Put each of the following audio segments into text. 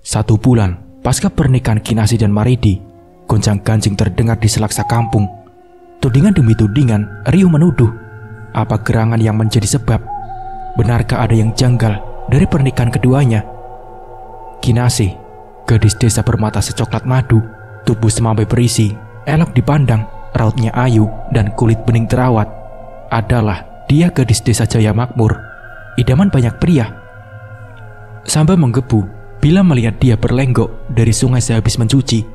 1 bulan pasca pernikahan Kinasih dan Maridi, gonjang-ganjing terdengar di selaksa kampung. Tudingan demi tudingan riuh menuduh. Apa gerangan yang menjadi sebab? Benarkah ada yang janggal dari pernikahan keduanya? Kinasih, gadis desa bermata secoklat madu, tubuh semampai berisi, elok dipandang, rautnya ayu dan kulit bening terawat, adalah dia gadis desa Jaya Makmur, idaman banyak pria. Sampai menggebu bila melihat dia berlenggok dari sungai sehabis mencuci.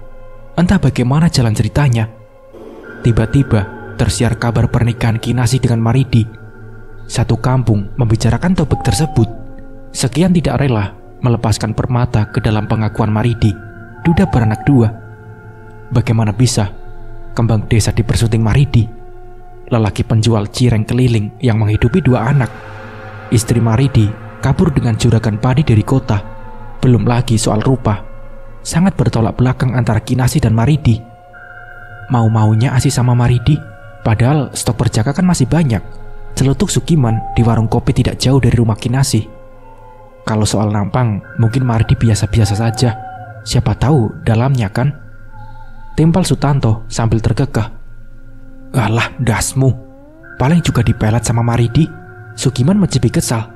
Entah bagaimana jalan ceritanya, tiba-tiba tersiar kabar pernikahan Kinasih dengan Maridi. Satu kampung membicarakan topik tersebut. Sekian tidak rela melepaskan permata ke dalam pengakuan Maridi, duda beranak 2. Bagaimana bisa kembang desa dipersunting Maridi, lelaki penjual cireng keliling yang menghidupi 2 anak. Istri Maridi kabur dengan juragan padi dari kota. Belum lagi soal rupa, sangat bertolak belakang antara Kinasih dan Maridi. Mau-maunya Asih sama Maridi, padahal stok berjaga kan masih banyak. Celutuk Sukiman di warung kopi tidak jauh dari rumah Kinasih. Kalau soal nampang, mungkin Maridi biasa-biasa saja. Siapa tahu dalamnya kan? Timpal Sutanto sambil terkekeh. Alah, dasmu, paling juga dipelat sama Maridi. Sukiman mencibir kesal.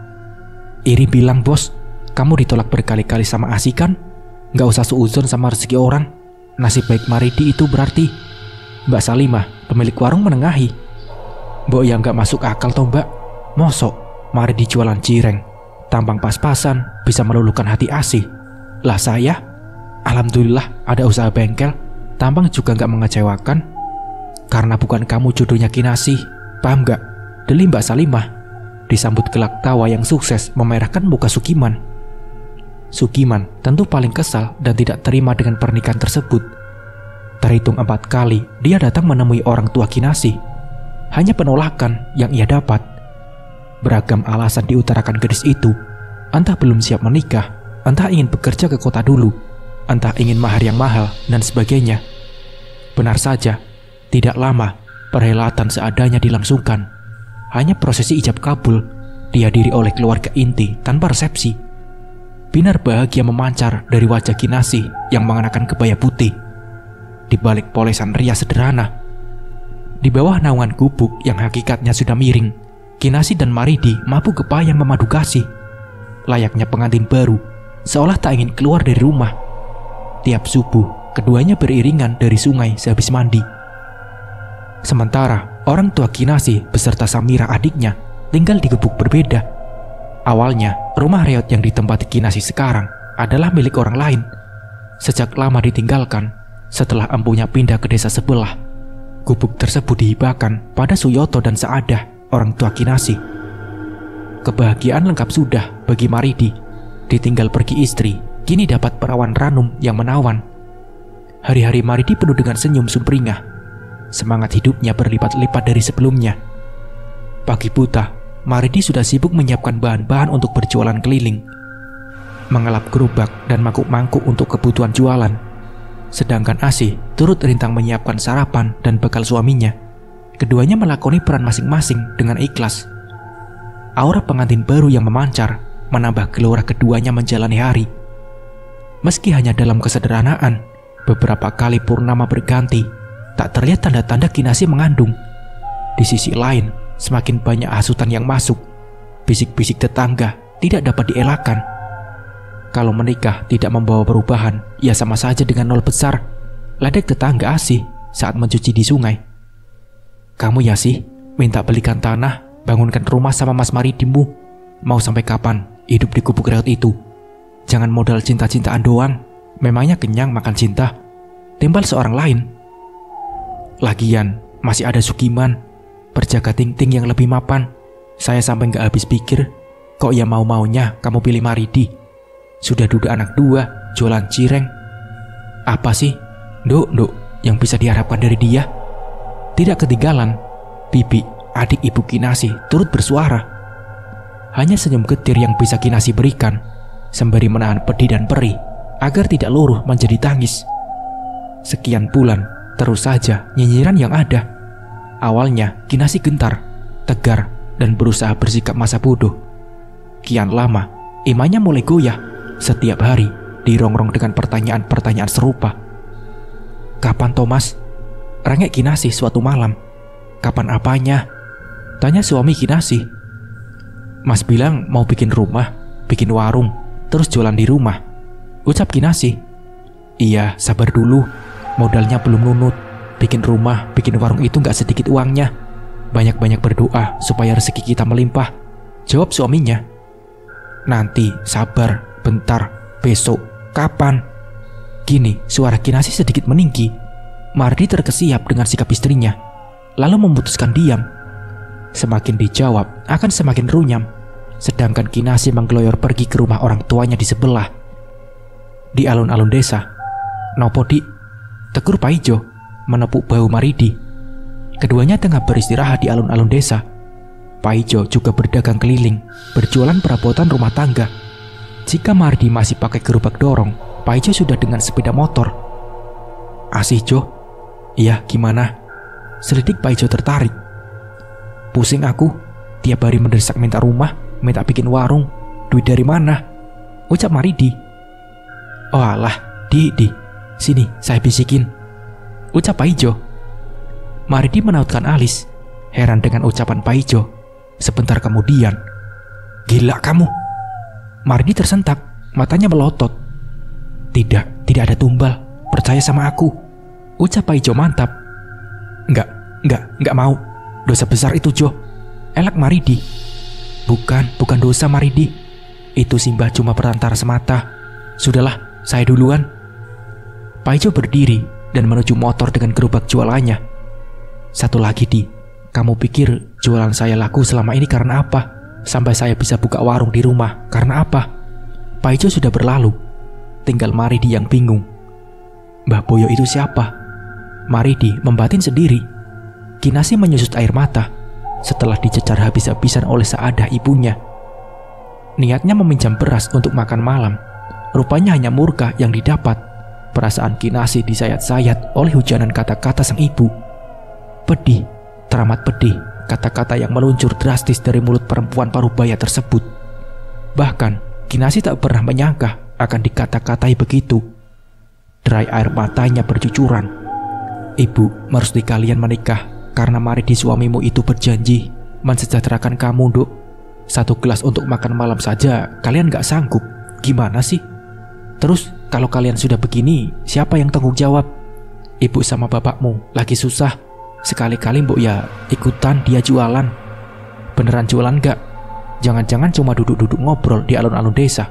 Iri bilang, bos, kamu ditolak berkali-kali sama Asih kan? Gak usah suuzon sama rezeki orang. Nasib baik Maridi itu berarti. Mbak Salimah, pemilik warung, menengahi. Mbok yang gak masuk akal toh mbak. Mosok Maridi jualan cireng, tampang pas-pasan, bisa meluluhkan hati Asih. Lah saya, alhamdulillah ada usaha bengkel, tampang juga gak mengecewakan. Karena bukan kamu jodohnya Kinasih, paham gak? Deli Mbak Salimah. Disambut gelak tawa yang sukses memerahkan muka Sukiman. Sukiman tentu paling kesal dan tidak terima dengan pernikahan tersebut. Terhitung 4 kali dia datang menemui orang tua Kinasih. Hanya penolakan yang ia dapat. Beragam alasan diutarakan gadis itu. Entah belum siap menikah, entah ingin bekerja ke kota dulu, entah ingin mahar yang mahal, dan sebagainya. Benar saja, tidak lama perhelatan seadanya dilangsungkan. Hanya prosesi ijab kabul dihadiri oleh keluarga inti tanpa resepsi. Binar bahagia memancar dari wajah Kinasih yang mengenakan kebaya putih. Di balik polesan rias sederhana, di bawah naungan gubuk yang hakikatnya sudah miring, Kinasih dan Maridi mabuk kepayang memadu kasih. Layaknya pengantin baru, seolah tak ingin keluar dari rumah. Tiap subuh, keduanya beriringan dari sungai sehabis mandi. Sementara orang tua Kinasih beserta Samira adiknya tinggal di gubuk berbeda. Awalnya, rumah reot yang ditempati Kinasih sekarang adalah milik orang lain. Sejak lama ditinggalkan, setelah empunya pindah ke desa sebelah, gubuk tersebut dihibahkan pada Suyoto dan Saadah, orang tua Kinasih. Kebahagiaan lengkap sudah bagi Maridi. Ditinggal pergi istri, kini dapat perawan ranum yang menawan. Hari-hari Maridi penuh dengan senyum sumringah. Semangat hidupnya berlipat-lipat dari sebelumnya. Pagi buta, Maridi sudah sibuk menyiapkan bahan-bahan untuk berjualan keliling. Mengelap gerobak dan mangkuk-mangkuk untuk kebutuhan jualan. Sedangkan Asih turut rintang menyiapkan sarapan dan bekal suaminya. Keduanya melakoni peran masing-masing dengan ikhlas. Aura pengantin baru yang memancar menambah gelora keduanya menjalani hari. Meski hanya dalam kesederhanaan, beberapa kali purnama berganti, tak terlihat tanda-tanda Kinasih mengandung. Di sisi lain, semakin banyak hasutan yang masuk. Bisik-bisik tetangga tidak dapat dielakkan. Kalau menikah tidak membawa perubahan, ya sama saja dengan nol besar, ledek tetangga Asih saat mencuci di sungai. Kamu ya sih, minta belikan tanah, bangunkan rumah sama Mas Maridimu. Mau sampai kapan hidup di gubuk reot itu? Jangan modal cinta-cintaan doang. Memangnya kenyang makan cinta? Timbal seorang lain. Lagian masih ada Sukiman, berjaga ting-ting yang lebih mapan. Saya sampai gak habis pikir, kok ya mau-maunya kamu pilih Maridi. Sudah duda anak 2, jualan cireng. Apa sih, Duk, yang bisa diharapkan dari dia? Tidak ketinggalan, Bibi, adik ibu Kinasih, turut bersuara. Hanya senyum getir yang bisa Kinasih berikan, sembari menahan pedih dan perih, agar tidak luruh menjadi tangis. Sekian bulan, terus saja nyinyiran yang ada. Awalnya Kinasih gentar, tegar, dan berusaha bersikap masa bodoh. Kian lama, imannya mulai goyah. Setiap hari dirongrong dengan pertanyaan-pertanyaan serupa. "Kapan Thomas?" rengek Kinasih suatu malam. "Kapan apanya?" tanya suami Kinasih. "Mas bilang mau bikin rumah, bikin warung, terus jualan di rumah," ucap Kinasih. "Iya, sabar dulu, modalnya belum lunut. Bikin rumah, bikin warung itu gak sedikit uangnya. Banyak-banyak berdoa supaya rezeki kita melimpah," jawab suaminya. "Nanti, sabar, bentar, besok, kapan?" Kini suara Kinasih sedikit meninggi. Mardi terkesiap dengan sikap istrinya, lalu memutuskan diam. Semakin dijawab akan semakin runyam, sedangkan Kinasih menggeloyor pergi ke rumah orang tuanya di sebelah. Di alun-alun desa, "Nopo Dik?" tegur Paijo menepuk bahu Maridi. Keduanya tengah beristirahat di alun-alun desa. Paijo juga berdagang keliling, berjualan perabotan rumah tangga. Jika Mardi masih pakai gerobak dorong, Paijo sudah dengan sepeda motor. "Asih Jo?" "Iya, gimana?" selidik Paijo tertarik. "Pusing aku, tiap hari mendesak minta rumah, minta bikin warung. Duit dari mana?" ucap Maridi. "Oh alah, Di, sini saya bisikin," ucap Paijo. Maridi menautkan alis, heran dengan ucapan Paijo. Sebentar kemudian, "Gila kamu!" Maridi tersentak, matanya melotot. Tidak ada tumbal, percaya sama aku," ucap Paijo mantap. Enggak mau. Dosa besar itu Jo," elak Maridi. Bukan dosa Maridi. Itu Simbah cuma perantara semata. Sudahlah, saya duluan." Paijo berdiri dan menuju motor dengan gerobak jualannya. "Satu lagi Di, kamu pikir jualan saya laku selama ini karena apa? Sampai saya bisa buka warung di rumah karena apa?" Paijo sudah berlalu, tinggal Maridi yang bingung. "Mbah Boyo itu siapa?" Maridi membatin sendiri. Kinasih menyusut air mata setelah dicecar habis-habisan oleh Saadah ibunya. Niatnya meminjam beras untuk makan malam, rupanya hanya murka yang didapat. Perasaan Kinasih disayat-sayat oleh hujanan kata-kata sang ibu. Pedih, teramat pedih, kata-kata yang meluncur drastis dari mulut perempuan parubaya tersebut. Bahkan Kinasih tak pernah menyangka akan dikata-katai begitu. Derai air matanya bercucuran. "Ibu, merestui kalian menikah karena Maridi suamimu itu berjanji mensejahterakan kamu, Duk. Satu gelas untuk makan malam saja kalian gak sanggup. Gimana sih? Terus kalau kalian sudah begini, siapa yang tanggung jawab? Ibu sama bapakmu lagi susah. Sekali-kali mbok ya ikutan dia jualan. Beneran jualan gak? Jangan-jangan cuma duduk-duduk ngobrol di alun-alun desa,"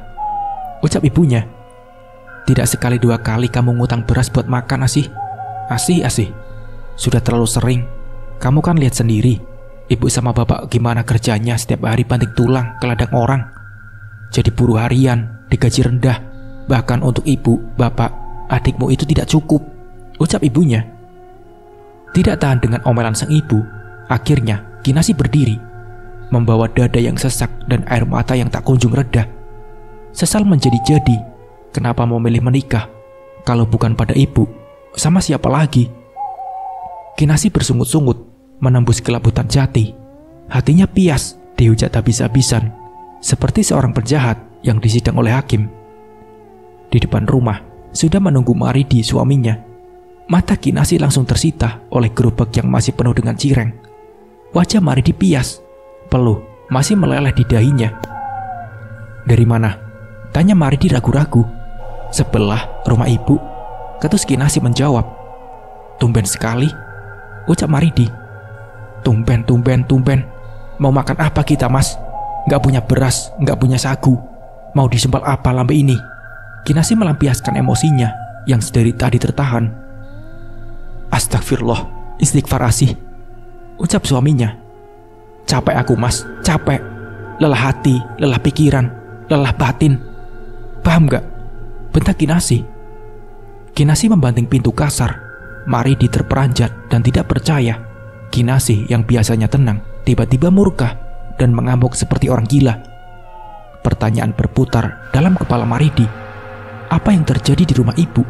ucap ibunya. "Tidak sekali dua kali kamu ngutang beras buat makan Asih. Asih. Sudah terlalu sering. Kamu kan lihat sendiri, ibu sama bapak gimana kerjanya setiap hari banting tulang ke ladang orang. Jadi buruh harian, digaji rendah. Bahkan untuk ibu, bapak, adikmu itu tidak cukup," ucap ibunya. Tidak tahan dengan omelan sang ibu, akhirnya Kinasih berdiri, membawa dada yang sesak dan air mata yang tak kunjung reda. Sesal menjadi-jadi, kenapa memilih menikah kalau bukan pada ibu? Sama siapa lagi? Kinasih bersungut-sungut, menembus kelabutan jati. Hatinya pias, dihujat habis-habisan, seperti seorang penjahat yang disidang oleh hakim. Di depan rumah sudah menunggu Maridi suaminya. Mata Kinasih langsung tersita oleh gerobak yang masih penuh dengan cireng. Wajah Maridi pias, peluh masih meleleh di dahinya. "Dari mana?" tanya Maridi ragu-ragu. "Sebelah rumah ibu," ketus Kinasih menjawab. "Tumben sekali," ucap Maridi. Tumben. Mau makan apa kita, Mas? Gak punya beras, gak punya sagu. Mau disempal apa lambe ini?" Kinasih melampiaskan emosinya yang sedari tadi tertahan. "Astagfirullah, istighfar Asih," ucap suaminya. "Capek aku, Mas, capek. Lelah hati, lelah pikiran, lelah batin. Paham gak?" bentak Kinasih. Kinasih membanting pintu kasar. Maridi terperanjat dan tidak percaya. Kinasih yang biasanya tenang tiba-tiba murka dan mengamuk seperti orang gila. Pertanyaan berputar dalam kepala Maridi. Apa yang terjadi di rumah ibu?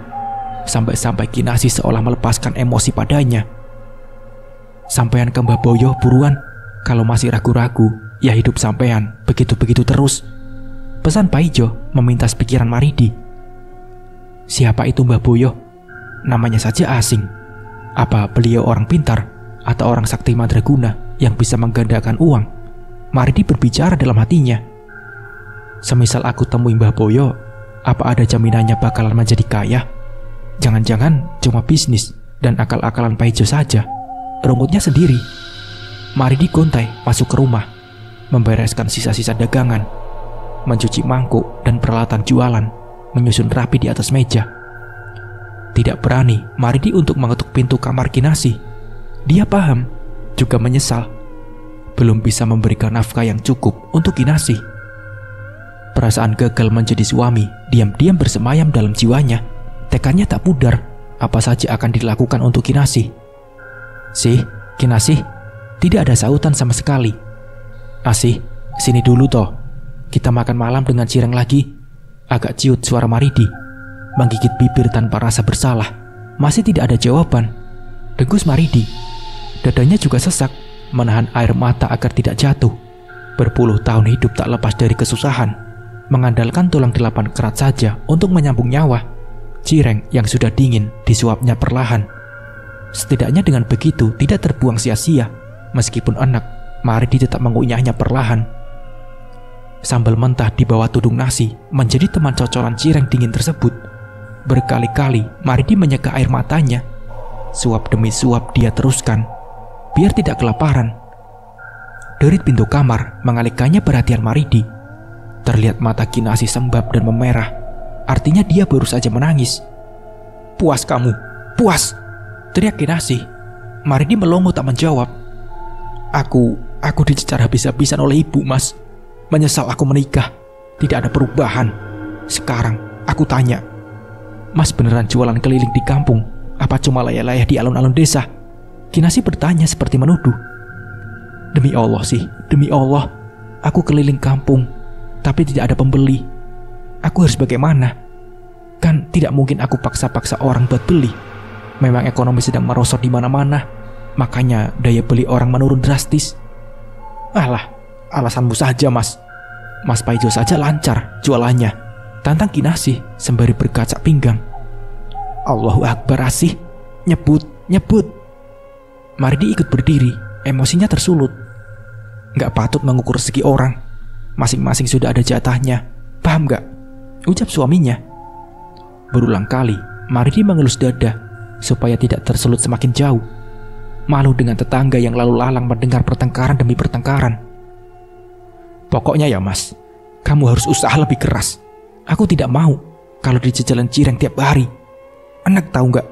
Sampai-sampai Kinasih seolah melepaskan emosi padanya. "Sampean ke Mbah Boyo buruan. Kalau masih ragu-ragu, ya hidup sampean begitu-begitu terus," pesan Paijo memintas pikiran Maridi. Siapa itu Mbah Boyo? Namanya saja asing. Apa beliau orang pintar atau orang sakti mandraguna yang bisa menggandakan uang? Maridi berbicara dalam hatinya. Semisal aku temui Mbah Boyo, apa ada jaminannya bakalan menjadi kaya? Jangan-jangan cuma bisnis dan akal-akalan Pak Ijo saja. Rungutnya sendiri. Maridi gontai masuk ke rumah, membereskan sisa-sisa dagangan, mencuci mangkuk dan peralatan jualan, menyusun rapi di atas meja. Tidak berani Maridi untuk mengetuk pintu kamar Kinasi. Dia paham, juga menyesal, belum bisa memberikan nafkah yang cukup untuk Kinasi. Perasaan gagal menjadi suami diam-diam bersemayam dalam jiwanya. Tekadnya tak pudar, apa saja akan dilakukan untuk Kinasi. "Sih, Kinasi," tidak ada sautan sama sekali. "Asih, sini dulu toh. Kita makan malam dengan Cireng lagi." Agak ciut suara Maridi, menggigit bibir tanpa rasa bersalah. Masih tidak ada jawaban. Dengus Maridi. Dadanya juga sesak, menahan air mata agar tidak jatuh. Berpuluh tahun hidup tak lepas dari kesusahan, mengandalkan tulang 8 kerat saja untuk menyambung nyawa. Cireng yang sudah dingin disuapnya perlahan. Setidaknya dengan begitu tidak terbuang sia-sia. Meskipun enak, Maridi tetap mengunyahnya perlahan. Sambal mentah di bawah tudung nasi menjadi teman cocolan Cireng dingin tersebut. Berkali-kali Maridi menyeka air matanya. Suap demi suap dia teruskan, biar tidak kelaparan. Dari pintu kamar mengalihkannya perhatian Maridi. Terlihat mata Kinasi sembab dan memerah. Artinya dia baru saja menangis. "Puas kamu, puas!" teriak Kinasi. Maridi melongo tak menjawab. Aku dicecar habis-habisan oleh ibu, Mas. Menyesal aku menikah. Tidak ada perubahan. Sekarang aku tanya, Mas beneran jualan keliling di kampung? Apa cuma layah-layah di alun-alun desa? Kinasi bertanya seperti menuduh. Demi Allah sih, demi Allah, aku keliling kampung, tapi tidak ada pembeli. Aku harus bagaimana? Kan tidak mungkin aku paksa-paksa orang buat beli. Memang ekonomi sedang merosot di mana-mana, makanya daya beli orang menurun drastis. Alah, alasanmu saja, Mas. Mas Paijo saja lancar jualannya, tantang Kinasi sembari berkaca pinggang. Allahu Akbar, Asih, nyebut. Maridi ikut berdiri, emosinya tersulut. Gak patut mengukur rezeki orang. Masing-masing sudah ada jatahnya. Paham gak? Ucap suaminya. Berulang kali Maridi mengelus dada supaya tidak tersulut semakin jauh. Malu dengan tetangga yang lalu lalang mendengar pertengkaran demi pertengkaran. Pokoknya ya, Mas, kamu harus usaha lebih keras. Aku tidak mau kalau dijejalan Cireng tiap hari. Enak tahu gak?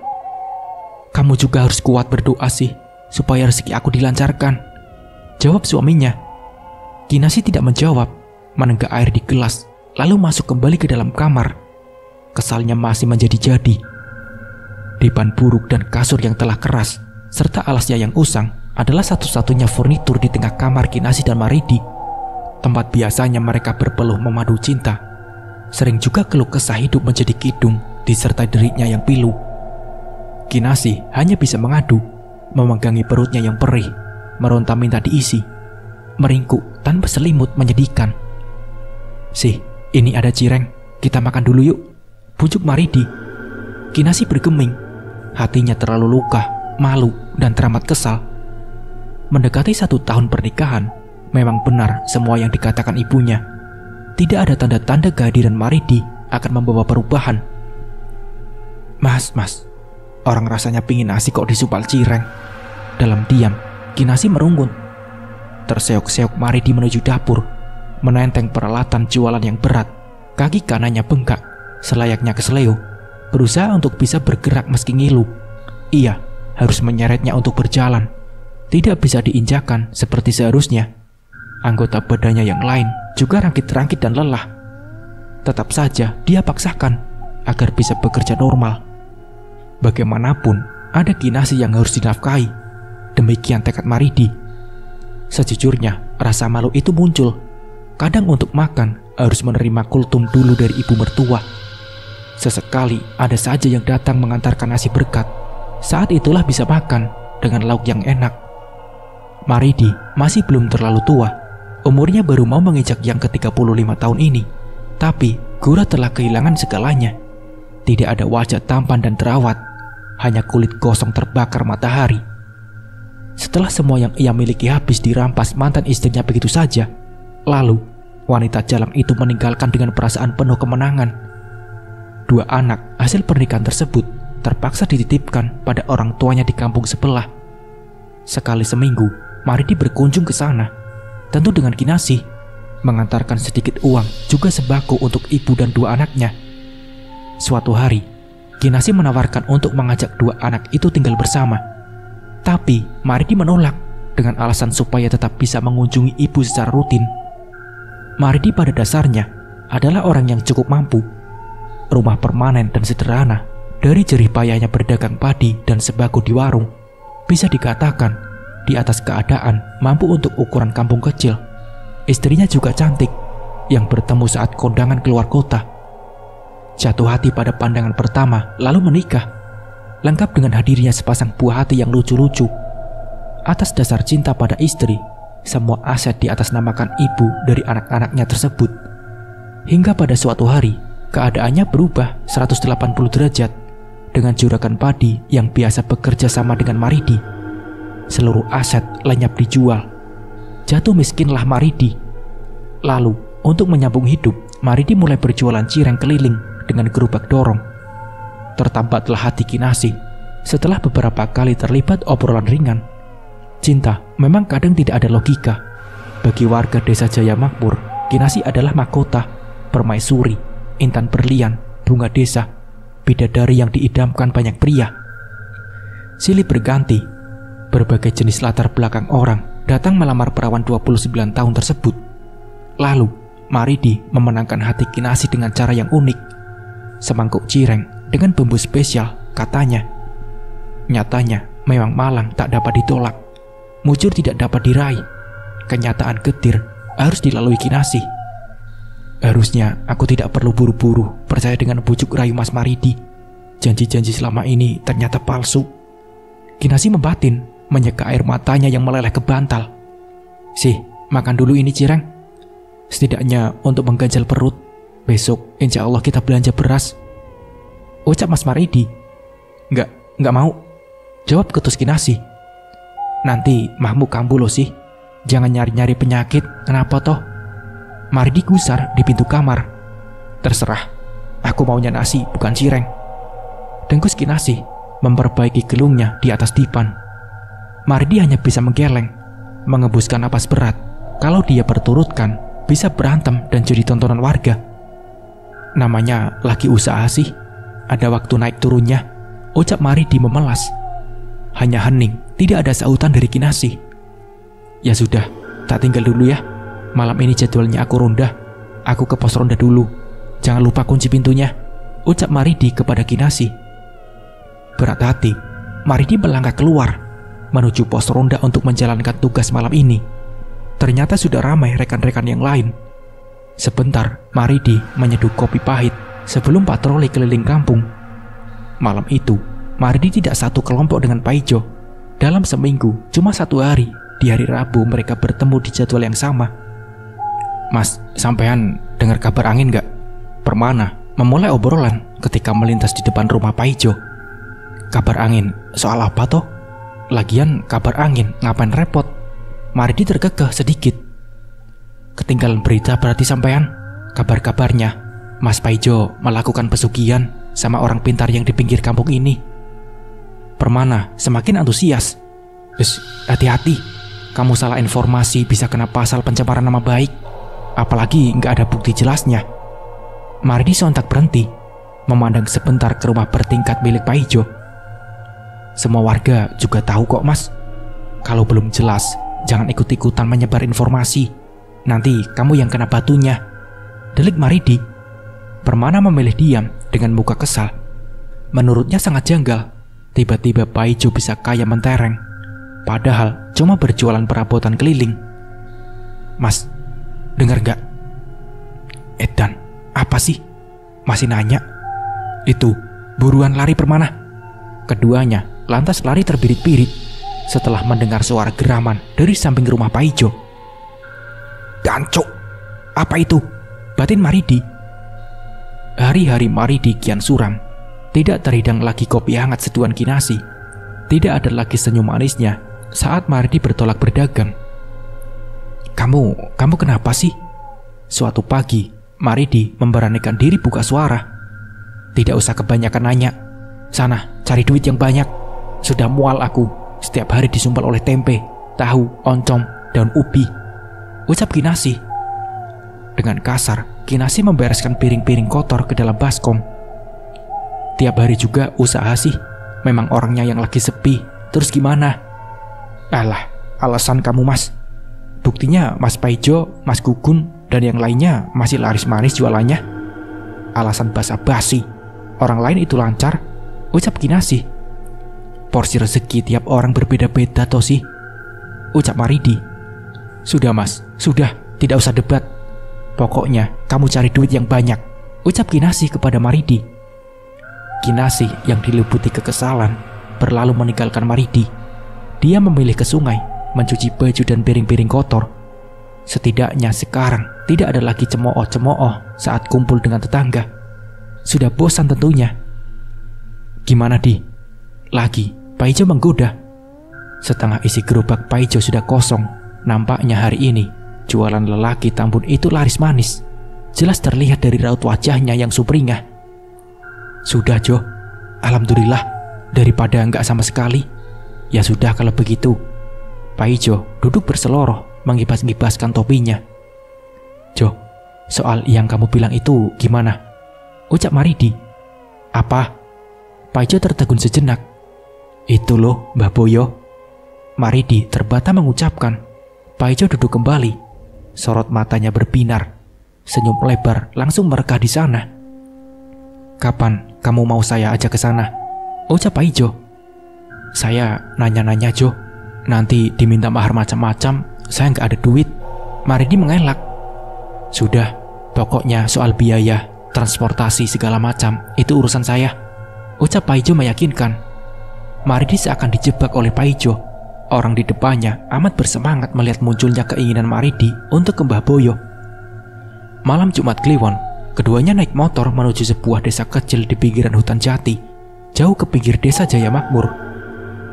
Kamu juga harus kuat berdoa sih, supaya rezeki aku dilancarkan, jawab suaminya. Kinasi tidak menjawab, menenggak air di gelas, lalu masuk kembali ke dalam kamar. Kesalnya masih menjadi-jadi. Dipan buruk dan kasur yang telah keras, serta alasnya yang usang adalah satu-satunya furnitur di tengah kamar Kinasi dan Maridi. Tempat biasanya mereka berpeluh memadu cinta. Sering juga keluh kesah hidup menjadi kidung disertai deritnya yang pilu. Kinasi hanya bisa mengadu, memegangi perutnya yang perih, meronta minta diisi, meringkuk tanpa selimut menyedihkan. Sih, ini ada Cireng, kita makan dulu yuk, bujuk Maridi. Kinasi bergeming, hatinya terlalu luka, malu, dan teramat kesal. Mendekati 1 tahun pernikahan, memang benar semua yang dikatakan ibunya. Tidak ada tanda-tanda kehadiran Maridi akan membawa perubahan. Mas, orang rasanya pingin nasi kok disupal Cireng. Dalam diam, Kinasi merungut. Terseok-seok Maridi menuju dapur, menenteng peralatan jualan yang berat. Kaki kanannya bengkak, selayaknya kesleo, berusaha untuk bisa bergerak meski ngilu. Ia harus menyeretnya untuk berjalan. Tidak bisa diinjakan seperti seharusnya. Anggota badannya yang lain juga rangkit-rangkit dan lelah. Tetap saja dia paksakan agar bisa bekerja normal. Bagaimanapun, ada Kinasi yang harus dinafkahi. Demikian tekad Maridi. Sejujurnya, rasa malu itu muncul. Kadang untuk makan, harus menerima kultum dulu dari ibu mertua. Sesekali, ada saja yang datang mengantarkan nasi berkat. Saat itulah bisa makan dengan lauk yang enak. Maridi masih belum terlalu tua. Umurnya baru mau menginjak yang ke-35 tahun ini. Tapi, Gura telah kehilangan segalanya. Tidak ada wajah tampan dan terawat, hanya kulit gosong terbakar matahari. Setelah semua yang ia miliki habis dirampas mantan istrinya begitu saja, lalu wanita jalang itu meninggalkan dengan perasaan penuh kemenangan. 2 anak hasil pernikahan tersebut terpaksa dititipkan pada orang tuanya di kampung sebelah. Sekali seminggu, Maridi berkunjung ke sana, tentu dengan kinasih, mengantarkan sedikit uang juga sembako untuk ibu dan 2 anaknya. Suatu hari, Kinasih menawarkan untuk mengajak 2 anak itu tinggal bersama. Tapi Maridi menolak dengan alasan supaya tetap bisa mengunjungi ibu secara rutin. Maridi pada dasarnya adalah orang yang cukup mampu. Rumah permanen dan sederhana, dari jerih payahnya berdagang padi dan sembako di warung, bisa dikatakan di atas keadaan mampu untuk ukuran kampung kecil. Istrinya juga cantik, yang bertemu saat kondangan keluar kota. Jatuh hati pada pandangan pertama, lalu menikah, lengkap dengan hadirnya sepasang buah hati yang lucu-lucu. Atas dasar cinta pada istri, semua aset diatasnamakan ibu dari anak-anaknya tersebut. Hingga pada suatu hari, keadaannya berubah 180 derajat dengan juragan padi yang biasa bekerja sama dengan Maridi. Seluruh aset lenyap dijual. Jatuh miskinlah Maridi. Lalu, untuk menyambung hidup, Maridi mulai berjualan cireng keliling dengan gerobak dorong. Tertambatlah hati Kinasih setelah beberapa kali terlibat obrolan ringan. Cinta memang kadang tidak ada logika. Bagi warga desa Jaya Makmur, Kinasih adalah mahkota, permaisuri, intan berlian, bunga desa, bidadari yang diidamkan banyak pria. Silih berganti, berbagai jenis latar belakang orang datang melamar perawan 29 tahun tersebut. Lalu, Maridi memenangkan hati Kinasih dengan cara yang unik. Semangkuk cireng dengan bumbu spesial, katanya. Nyatanya, memang malang tak dapat ditolak. Mujur tidak dapat diraih. Kenyataan getir harus dilalui Kinasih. Harusnya aku tidak perlu buru-buru percaya dengan bujuk rayu Mas Maridi. Janji-janji selama ini ternyata palsu. Kinasih membatin, menyeka air matanya yang meleleh ke bantal. Sih, makan dulu ini cireng. Setidaknya untuk mengganjal perut. Besok insya Allah kita belanja beras, ucap Mas Maridi. Enggak mau, jawab ketus Kinasih. Nanti mahmu kambuh loh sih. Jangan nyari-nyari penyakit, kenapa toh? Maridi gusar di pintu kamar. Terserah, aku maunya nasi bukan cireng, dengkus Kinasih memperbaiki gelungnya di atas dipan. Maridi hanya bisa menggeleng, mengebuskan napas berat. Kalau dia berturutkan, bisa berantem dan jadi tontonan warga. Namanya lagi usaha sih, ada waktu naik turunnya, ucap Maridi memelas. Hanya hening, tidak ada sautan dari Kinasih. Ya sudah, tak tinggal dulu ya. Malam ini jadwalnya aku ronda. Aku ke pos ronda dulu. Jangan lupa kunci pintunya, ucap Maridi kepada Kinasih. Berat hati, Maridi melangkah keluar menuju pos ronda untuk menjalankan tugas malam ini. Ternyata sudah ramai rekan-rekan yang lain. Sebentar, Maridi menyeduh kopi pahit sebelum patroli keliling kampung. Malam itu, Maridi tidak satu kelompok dengan Paijo. Dalam seminggu, cuma 1 hari, di hari Rabu mereka bertemu di jadwal yang sama. Mas, sampean dengar kabar angin gak? Permana memulai obrolan ketika melintas di depan rumah Paijo. Kabar angin, soal apa toh? Lagian kabar angin, ngapain repot? Maridi terkekeh sedikit. Ketinggalan berita berarti sampean. Kabar-kabarnya Mas Paijo melakukan pesugihan sama orang pintar yang di pinggir kampung ini. Permana semakin antusias. Hati-hati, kamu salah informasi bisa kena pasal pencemaran nama baik. Apalagi nggak ada bukti jelasnya. Maridi sontak berhenti, memandang sebentar ke rumah bertingkat milik Paijo. Semua warga juga tahu kok mas. Kalau belum jelas, jangan ikut-ikutan menyebar informasi. Nanti kamu yang kena batunya, delik Maridi. Permana memilih diam dengan muka kesal. Menurutnya sangat janggal, tiba-tiba Paijo bisa kaya mentereng, padahal cuma berjualan perabotan keliling. Mas, dengar gak? Edan, apa sih? Masih nanya? Itu, buruan lari Permana. Keduanya lantas lari terbirit-birit setelah mendengar suara geraman dari samping rumah Paijo. Gancuk, apa itu? Batin Maridi. Hari-hari Maridi kian suram Tidak terhidang lagi kopi hangat seduhan Kinasi. Tidak ada lagi senyum manisnya saat Maridi bertolak berdagang. Kamu kenapa sih? Suatu pagi, Maridi memberanikan diri buka suara. Tidak usah kebanyakan nanya. Sana, cari duit yang banyak. Sudah mual aku. Setiap hari disumpal oleh tempe, tahu, oncom, daun ubi. Ucap Kinasi. Dengan kasar, Kinasi membereskan piring-piring kotor ke dalam baskom. Tiap hari juga usaha sih. Memang orangnya yang lagi sepi. Terus gimana? Alah, alasan kamu mas. Buktinya Mas Paijo, Mas Gugun, dan yang lainnya masih laris manis jualannya. Alasan basa-basi. Orang lain itu lancar. Ucap Kinasi. Porsi rezeki tiap orang berbeda-beda toh sih. Ucap Maridi. Sudah mas, sudah, tidak usah debat. Pokoknya kamu cari duit yang banyak. Ucap Kinasi kepada Maridi. Kinasi yang diliputi kekesalan berlalu meninggalkan Maridi. Dia memilih ke sungai, mencuci baju dan piring-piring kotor. Setidaknya sekarang tidak ada lagi cemooh-cemooh saat kumpul dengan tetangga. Sudah bosan tentunya. Gimana Di? Lagi, Paijo menggoda. Setengah isi gerobak Paijo sudah kosong. Nampaknya hari ini jualan lelaki Tambun itu laris manis. Jelas terlihat dari raut wajahnya yang sumringah. Sudah Jo, alhamdulillah. Daripada enggak sama sekali. Ya sudah kalau begitu. Paijo duduk berseloroh mengibas-ngibaskan topinya. Jo, soal yang kamu bilang itu gimana? Ucap Maridi. Apa? Paijo tertegun sejenak. Itu loh Mbah Boyo. Maridi terbata mengucapkan. Paijo duduk kembali. Sorot matanya berbinar. Senyum lebar langsung merekah di sana. Kapan kamu mau saya ajak ke sana? Ucap Paijo. Saya nanya-nanya Jo. Nanti diminta mahar macam-macam, saya nggak ada duit. Maridi mengelak. Sudah, pokoknya soal biaya, transportasi segala macam, itu urusan saya. Ucap Paijo meyakinkan. Maridi seakan dijebak oleh Paijo. Orang di depannya amat bersemangat melihat munculnya keinginan Maridi untuk ke Mbah Boyo. Malam Jumat Kliwon, keduanya naik motor menuju sebuah desa kecil di pinggiran hutan jati, jauh ke pinggir desa Jaya Makmur.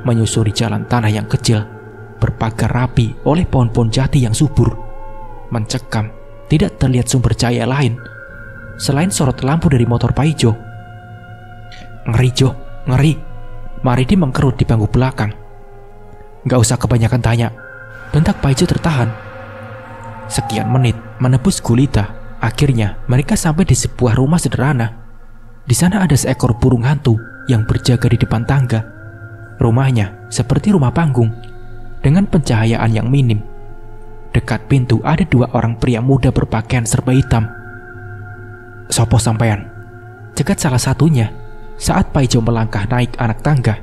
Menyusuri jalan tanah yang kecil, berpagar rapi oleh pohon-pohon jati yang subur. Mencekam, tidak terlihat sumber cahaya lain selain sorot lampu dari motor Paijo. Ngeri Jo, ngeri. Maridi mengkerut di bangku belakang. Gak usah kebanyakan tanya, bentak Paijo tertahan. Sekian menit menebus gulita, akhirnya mereka sampai di sebuah rumah sederhana. Di sana ada seekor burung hantu yang berjaga di depan tangga. Rumahnya seperti rumah panggung, dengan pencahayaan yang minim. Dekat pintu ada dua orang pria muda berpakaian serba hitam. Sopo sampean? Cegat salah satunya saat Paijo melangkah naik anak tangga.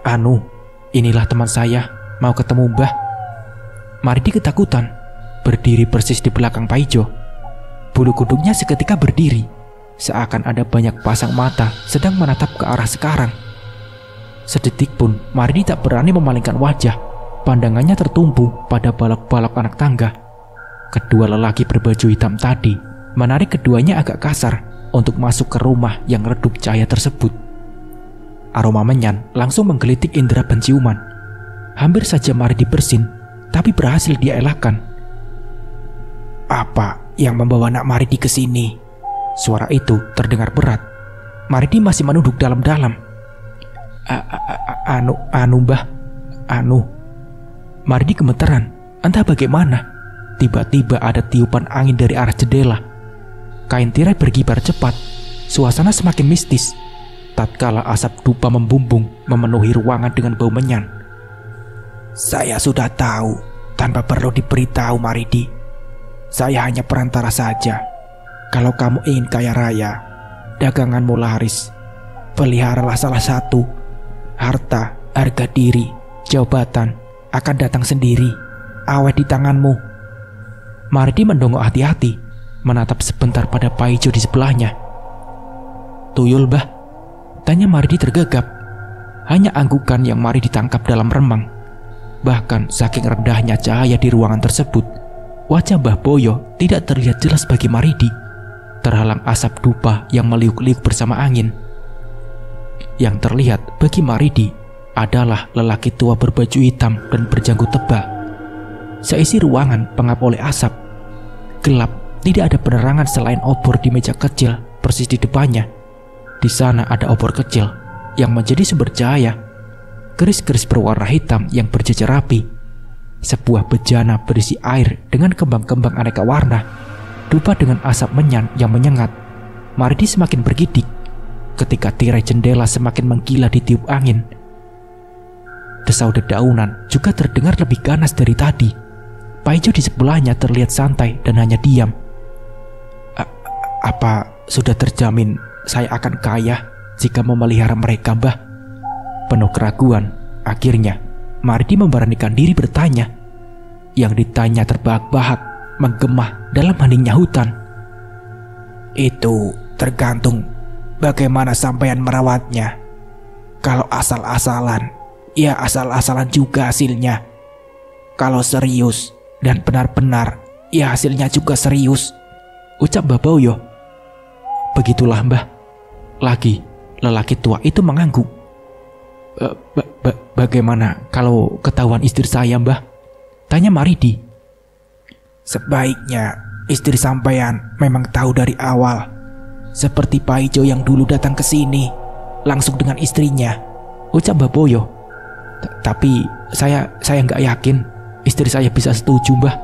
Anu, inilah teman saya, mau ketemu Mbah. Maridi ketakutan, berdiri persis di belakang Paijo. Bulu kuduknya seketika berdiri, seakan ada banyak pasang mata sedang menatap ke arah sekarang. Sedetik pun Maridi tak berani memalingkan wajah. Pandangannya tertumpu pada balok-balok anak tangga. Kedua lelaki berbaju hitam tadi menarik keduanya agak kasar untuk masuk ke rumah yang redup cahaya tersebut. Aroma menyan langsung menggelitik indera penciuman. Hampir saja Maridi bersin, tapi berhasil dia elakkan. Apa yang membawa Nak Maridi ke sini? Suara itu terdengar berat. Maridi masih menunduk dalam-dalam. Mbah, Maridi gemeteran, entah bagaimana. Tiba-tiba ada tiupan angin dari arah jendela. Kain tirai berkibar cepat. Suasana semakin mistis. Tatkala asap dupa membumbung memenuhi ruangan dengan bau menyan. Saya sudah tahu, tanpa perlu diberitahu Maridi. Saya hanya perantara saja. Kalau kamu ingin kaya raya, daganganmu laris, peliharalah salah satu. Harta, harga diri, jabatan akan datang sendiri, awet di tanganmu. Maridi mendongok hati-hati, menatap sebentar pada Paijo di sebelahnya. Tuyul Bah? Tanya Maridi tergagap. Hanya anggukan yang Maridi ditangkap dalam remang. Bahkan saking rendahnya cahaya di ruangan tersebut, wajah Mbah Boyo tidak terlihat jelas bagi Maridi. Terhalang asap dupa yang meliuk-liuk bersama angin. Yang terlihat bagi Maridi adalah lelaki tua berbaju hitam dan berjanggut tebal. Seisi ruangan pengap oleh asap. Gelap, tidak ada penerangan selain obor di meja kecil persis di depannya. Di sana ada obor kecil yang menjadi sumber cahaya. Keris-keris berwarna hitam yang berjejer rapi. Sebuah bejana berisi air dengan kembang-kembang aneka warna. Dupa dengan asap menyan yang menyengat. Maridi semakin bergidik ketika tirai jendela semakin menggila ditiup angin. Desau dedaunan juga terdengar lebih ganas dari tadi. Paijo di sebelahnya terlihat santai dan hanya diam. Apa sudah terjamin saya akan kaya jika memelihara mereka, Mbah? Penuh keraguan, akhirnya Maridi memberanikan diri bertanya. Yang ditanya terbahak-bahak, menggemah dalam heningnya hutan. Itu tergantung bagaimana sampean merawatnya. Kalau asal-asalan, ya asal-asalan juga hasilnya. Kalau serius dan benar-benar, ya hasilnya juga serius, ucap Mbah Boyo. Begitulah, Mbah. Lagi, lelaki tua itu mengangguk. Bagaimana kalau ketahuan istri saya, Mbah? Tanya Maridi. Sebaiknya istri sampean memang tahu dari awal. Seperti Paijo yang dulu datang ke sini langsung dengan istrinya, ucap Mbah Boyo. Tapi saya nggak yakin istri saya bisa setuju, Mbah,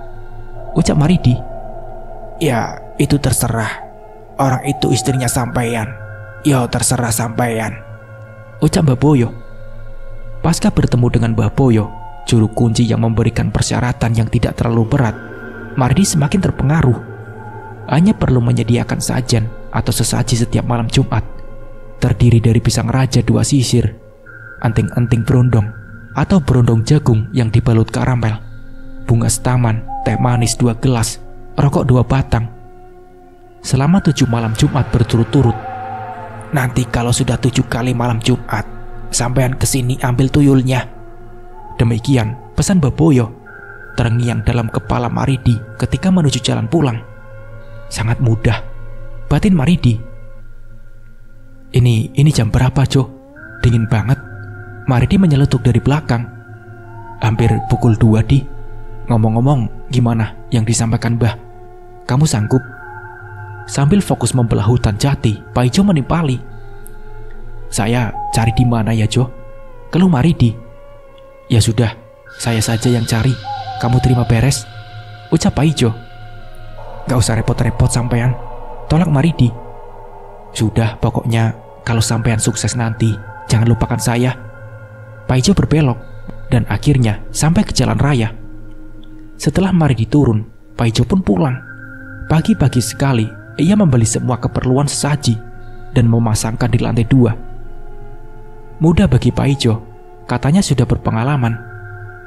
ucap Maridi. Ya, itu terserah. Orang itu istrinya sampean. Ya, terserah sampean, ucap Mbah Boyo. Pasca bertemu dengan Mbah Boyo, juru kunci yang memberikan persyaratan yang tidak terlalu berat, Maridi semakin terpengaruh. Hanya perlu menyediakan sajian atau sesaji setiap malam Jumat, terdiri dari pisang raja 2 sisir, anting-anting berondong atau berondong jagung yang dibalut karamel, bunga setaman, teh manis 2 gelas, rokok 2 batang. Selama 7 malam Jumat berturut-turut. Nanti kalau sudah 7 kali malam Jumat, sampean kesini ambil tuyulnya. Demikian pesan Mbah Boyo, terngiang dalam kepala Maridi ketika menuju jalan pulang. Sangat mudah, batin Maridi. Ini jam berapa, Jo? Dingin banget. Maridi menyeletuk dari belakang. Hampir pukul 2, Di. Ngomong-ngomong, gimana yang disampaikan Mbah? Kamu sanggup? Sambil fokus membelah hutan jati, Paijo menimpali. Saya cari di mana ya, Jo? Keluh Maridi. Ya sudah, saya saja yang cari. Kamu terima beres, ucap Paijo. Gak usah repot-repot sampean, tolak Maridi. Sudah, pokoknya kalau sampean sukses nanti, jangan lupakan saya. Paijo berbelok dan akhirnya sampai ke jalan raya. Setelah Maridi turun, Paijo pun pulang. Pagi-pagi sekali, ia membeli semua keperluan sesaji dan memasangkan di lantai 2. Mudah bagi Paijo, katanya sudah berpengalaman.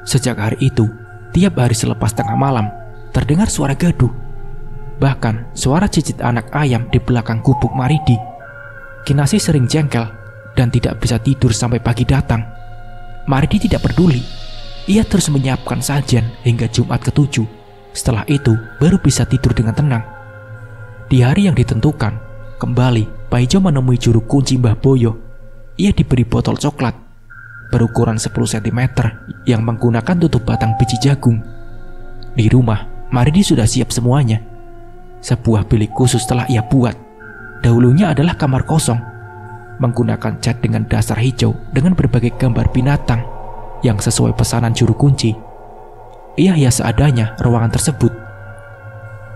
Sejak hari itu, tiap hari selepas tengah malam, terdengar suara gaduh. Bahkan suara cicit anak ayam di belakang gubuk Maridi. Kinasi sering jengkel dan tidak bisa tidur sampai pagi datang. Maridi tidak peduli. Ia terus menyiapkan sajian hingga Jumat ke-7. Setelah itu baru bisa tidur dengan tenang. Di hari yang ditentukan, kembali Paijo menemui juru kunci Mbah Boyo. Ia diberi botol coklat berukuran 10 cm yang menggunakan tutup batang biji jagung. Di rumah, Maridi sudah siap semuanya. Sebuah bilik khusus telah ia buat. Dahulunya adalah kamar kosong, menggunakan cat dengan dasar hijau dengan berbagai gambar binatang yang sesuai pesanan juru kunci. Ia hias seadanya ruangan tersebut.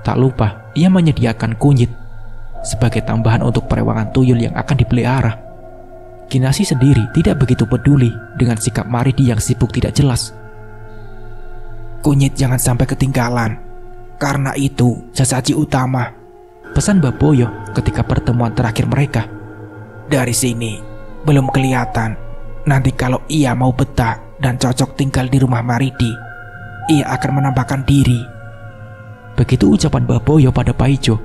Tak lupa, ia menyediakan kunyit sebagai tambahan untuk perewangan tuyul yang akan dipelihara. Kinasi sendiri tidak begitu peduli dengan sikap Maridi yang sibuk tidak jelas. Kunyit jangan sampai ketinggalan, karena itu sesaji utama, pesan Mbah Boyo ketika pertemuan terakhir mereka. Dari sini belum kelihatan. Nanti kalau ia mau betah dan cocok tinggal di rumah Maridi, ia akan menampakkan diri. Begitu ucapan Mbah Boyo pada Paijo.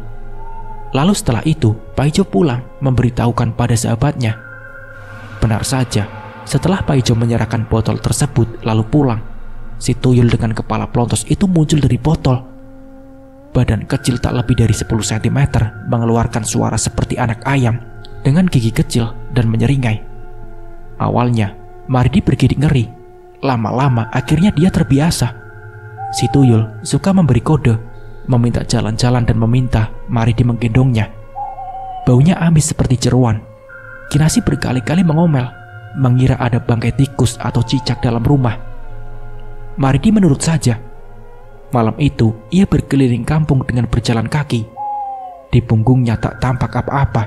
Lalu setelah itu, Paijo pulang memberitahukan pada sahabatnya. Benar saja, setelah Paijo menyerahkan botol tersebut lalu pulang, si tuyul dengan kepala pelontos itu muncul dari botol. Badan kecil tak lebih dari 10 cm mengeluarkan suara seperti anak ayam dengan gigi kecil dan menyeringai. Awalnya, Maridi bergidik ngeri. Lama-lama akhirnya dia terbiasa. Si tuyul suka memberi kode, meminta jalan-jalan dan meminta Maridi menggendongnya. Baunya amis seperti jeroan. Kinasi berkali-kali mengomel, mengira ada bangkai tikus atau cicak dalam rumah. Maridi menurut saja. Malam itu, ia berkeliling kampung dengan berjalan kaki. Di punggungnya tak tampak apa-apa,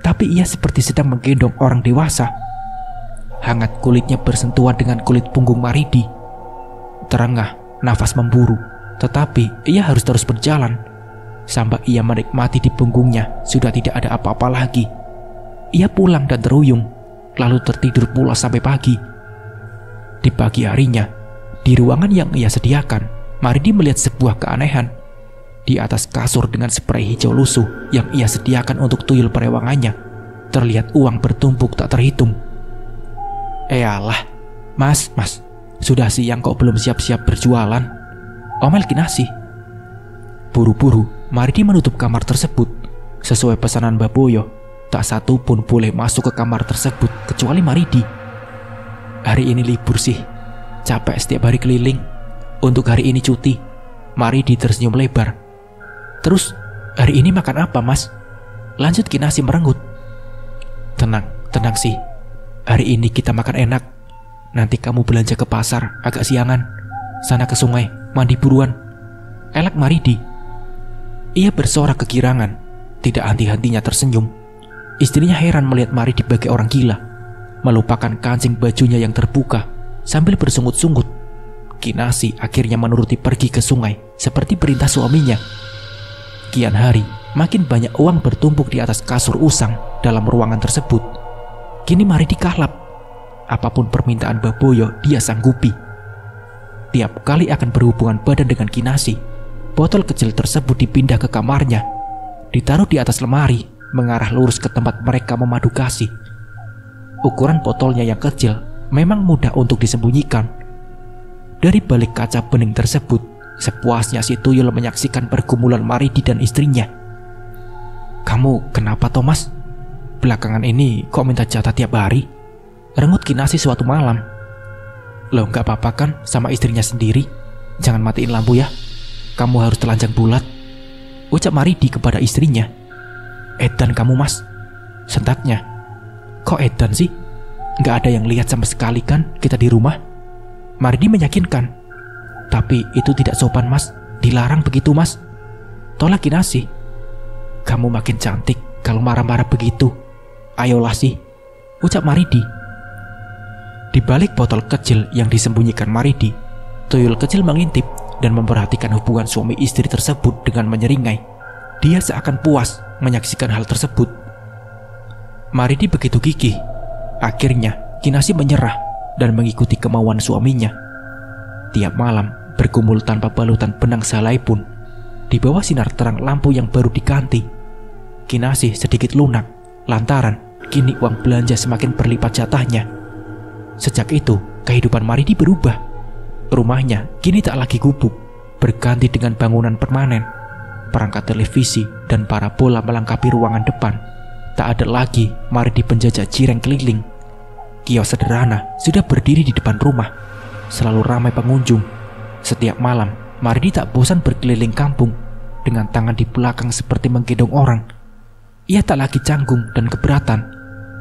tapi ia seperti sedang menggendong orang dewasa. Hangat kulitnya bersentuhan dengan kulit punggung Maridi. Terengah, nafas memburu, tetapi ia harus terus berjalan. Sampai ia menikmati di punggungnya sudah tidak ada apa-apa lagi. Ia pulang dan terhuyung, lalu tertidur pula sampai pagi. Di pagi harinya, di ruangan yang ia sediakan, Maridi melihat sebuah keanehan. Di atas kasur dengan spray hijau lusuh yang ia sediakan untuk tuyul perewangannya, terlihat uang bertumpuk tak terhitung. Alah, mas, sudah siang kok belum siap-siap berjualan? Omel Kinasi. Buru-buru, Maridi menutup kamar tersebut. Sesuai pesanan Mbak Boyo, tak satu pun boleh masuk ke kamar tersebut kecuali Maridi. Hari ini libur sih, capek setiap hari keliling. Untuk hari ini cuti. Maridi tersenyum lebar. Terus, hari ini makan apa, mas? Lanjut Kinasi merenggut. Tenang sih. Hari ini kita makan enak. Nanti kamu belanja ke pasar agak siangan. Sana ke sungai, mandi buruan. Elak Maridi. Ia bersorak kegirangan, tidak henti-hentinya tersenyum. Istrinya heran melihat Maridi bagai orang gila, melupakan kancing bajunya yang terbuka sambil bersungut-sungut. Kinasi akhirnya menuruti pergi ke sungai seperti perintah suaminya. Kian hari, makin banyak uang bertumpuk di atas kasur usang dalam ruangan tersebut. Kini Maridi kalap. Apapun permintaan Mbak Boyo, dia sanggupi. Tiap kali akan berhubungan badan dengan Kinasi, botol kecil tersebut dipindah ke kamarnya, ditaruh di atas lemari, mengarah lurus ke tempat mereka memadu kasih. Ukuran botolnya yang kecil memang mudah untuk disembunyikan. Dari balik kaca bening tersebut, sepuasnya si tuyul menyaksikan pergumulan Maridi dan istrinya. Kamu kenapa, Thomas? Belakangan ini kok minta jatah tiap hari? Rengut Kinasi suatu malam. Loh, gak apa-apa kan sama istrinya sendiri? Jangan matiin lampu ya. Kamu harus telanjang bulat, ucap Maridi kepada istrinya. Edan kamu, mas, sentaknya. Kok edan sih? Gak ada yang lihat sama sekali kan kita di rumah? Maridi meyakinkan. Tapi itu tidak sopan, mas. Dilarang begitu, mas. Tolak Kinasi. Kamu makin cantik kalau marah-marah begitu. Ayolah sih, ucap Maridi. Di balik botol kecil yang disembunyikan Maridi, tuyul kecil mengintip dan memperhatikan hubungan suami istri tersebut dengan menyeringai. Dia seakan puas menyaksikan hal tersebut. Maridi begitu gigih. Akhirnya Kinasi menyerah dan mengikuti kemauan suaminya. Tiap malam bergumul tanpa balutan benang salai pun, di bawah sinar terang lampu yang baru diganti, Kinasi sedikit lunak lantaran kini uang belanja semakin berlipat jatahnya. Sejak itu kehidupan Maridi berubah. Rumahnya kini tak lagi gubuk, berganti dengan bangunan permanen. Perangkat televisi dan parabola melengkapi ruangan depan. Tak ada lagi Maridi penjajah cireng keliling. Kios sederhana sudah berdiri di depan rumah, selalu ramai pengunjung. Setiap malam Maridi tak bosan berkeliling kampung dengan tangan di belakang seperti menggendong orang. Ia tak lagi canggung dan keberatan,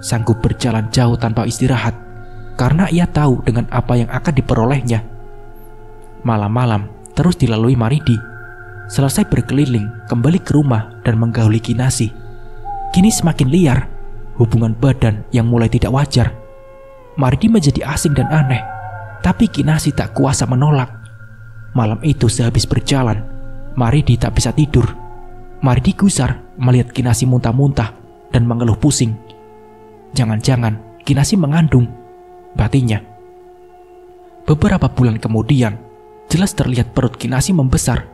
sanggup berjalan jauh tanpa istirahat, karena ia tahu dengan apa yang akan diperolehnya. Malam-malam terus dilalui Maridi. Selesai berkeliling, kembali ke rumah dan menggauli Kinasi. Kini semakin liar, hubungan badan yang mulai tidak wajar. Maridi menjadi asing dan aneh, tapi Kinasi tak kuasa menolak. Malam itu sehabis berjalan, Maridi tak bisa tidur. Maridi gusar melihat Kinasi muntah-muntah dan mengeluh pusing. Jangan-jangan Kinasi mengandung, batinnya. Beberapa bulan kemudian, jelas terlihat perut Kinasi membesar.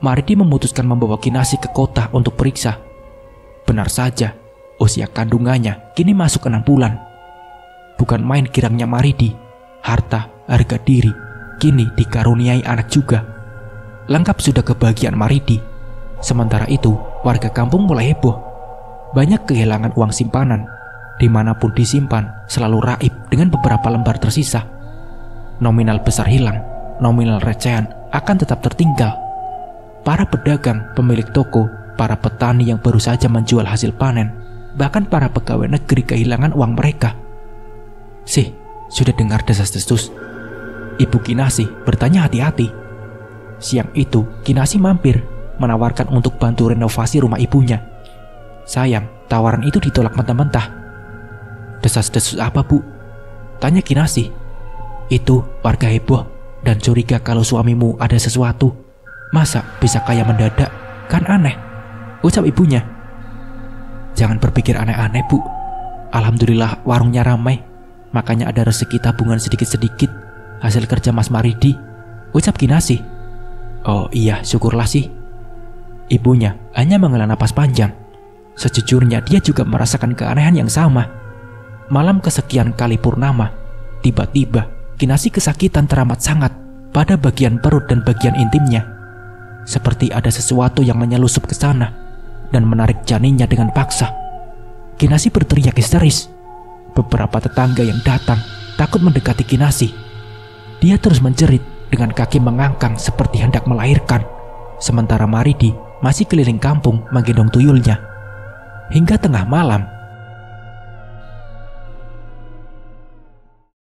Maridi memutuskan membawa Kinasi ke kota untuk periksa. Benar saja, usia kandungannya kini masuk 6 bulan. Bukan main girangnya Maridi, harta, harga diri, kini dikaruniai anak juga. Lengkap sudah kebahagiaan Maridi. Sementara itu, warga kampung mulai heboh. Banyak kehilangan uang simpanan. Dimanapun disimpan, selalu raib dengan beberapa lembar tersisa. Nominal besar hilang, nominal recehan akan tetap tertinggal. Para pedagang, pemilik toko, para petani yang baru saja menjual hasil panen, bahkan para pegawai negeri kehilangan uang mereka. "Sih, sudah dengar desas-desus?" Ibu Kinasi bertanya hati-hati. Siang itu, Kinasi mampir, menawarkan untuk bantu renovasi rumah ibunya. Sayang, tawaran itu ditolak mentah-mentah. "Desas-desus apa, Bu?" tanya Kinasi. "Itu warga heboh dan curiga kalau suamimu ada sesuatu. Masa bisa kaya mendadak? Kan aneh," ucap ibunya. "Jangan berpikir aneh-aneh, Bu. Alhamdulillah warungnya ramai, makanya ada rezeki tabungan sedikit-sedikit hasil kerja Mas Maridi," ucap Kinasi. "Oh iya, syukurlah sih." Ibunya hanya menghela napas panjang. Sejujurnya dia juga merasakan keanehan yang sama. Malam kesekian kali purnama, tiba-tiba Kinasi kesakitan teramat sangat pada bagian perut dan bagian intimnya. Seperti ada sesuatu yang menyelusup ke sana dan menarik janinnya dengan paksa. Kinasi berteriak histeris. Beberapa tetangga yang datang takut mendekati Kinasi. Dia terus menjerit dengan kaki mengangkang seperti hendak melahirkan. Sementara Maridi masih keliling kampung menggendong tuyulnya. Hingga tengah malam,